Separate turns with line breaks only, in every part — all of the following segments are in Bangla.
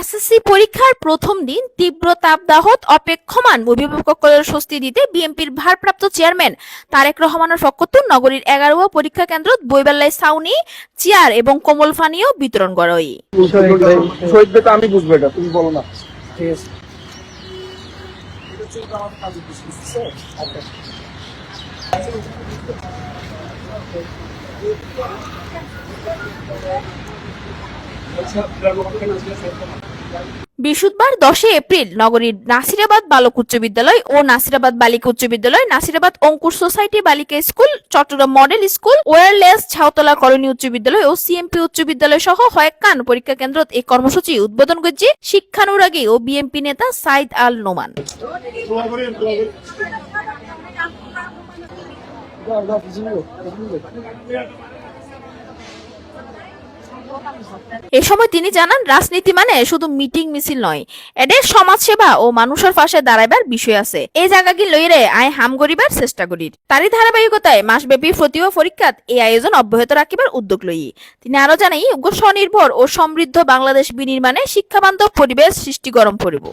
এসএসসি পরীক্ষার প্রথম দিন তীব্র তাপদাহত অপেক্ষমান অভিভাবকদের স্বস্তি দিতে বিএনপির ভারপ্রাপ্ত চেয়ারম্যান তারেক রহমানের পক্ষতুন নগরীর 11 পরীক্ষা কেন্দ্র বইবেলায় ছাউনি চেয়ার এবং কমল পানীয় বিতরণ করা হয়।
আমি বুঝবো এটা, তুমি বলো না। ঠিক আছে।
বৃহস্পতিবার 10 এপ্রিল নগরীর নাসিরাবাদ বালক উচ্চ বিদ্যালয় ও Nasirabad Balika Uchcha Bidyalay, Nasirabad Ankur society Balika school, Chattogram model school, wireless Chhautala Karani Uchcha Bidyalay ও সিএমপি উচ্চ বিদ্যালয় সহ কয়েকখান পরীক্ষা কেন্দ্রত এই কর্মসূচি উদ্বোধন করছে শিক্ষানুরাগী ও বিএনপি নেতা সাইদ আল নোমান। এ সময় তিনি জানান, রাজনীতি মানে শুধু মিটিং মিছিল নয়, এদের সমাজসেবা ও মানুষের পাশে দাঁড়াইবার বিষয় আছে। এই জায়গাকে লইরে আয় হাম করিবার চেষ্টা করি। তারই ধারাবাহিকতায় মাসব্যাপী প্রতিভা পরীক্ষাত এই আয়োজন অব্যাহত রাখিবার উদ্যোগ লই। তিনি আরো জানাই, স্বনির্ভর ও সমৃদ্ধ বাংলাদেশ বিনির্মাণে শিক্ষাবান্ধব পরিবেশ সৃষ্টি গরম পড়িব।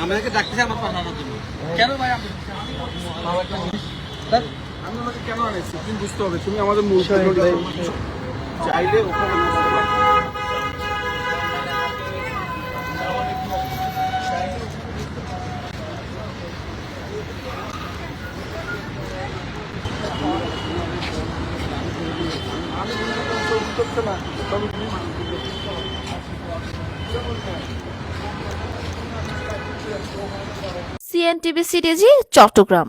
আমাদেরকে ডাকতেছে আমার পাঠানোর জন্য। কেন ভাই আমি আমাকে কেন আনেছি তুমি বুঝতে হবে। তুমি আমাদের মূল চাইলে ওখানে
সিএনটিভি সিটিজি, চট্টগ্রাম।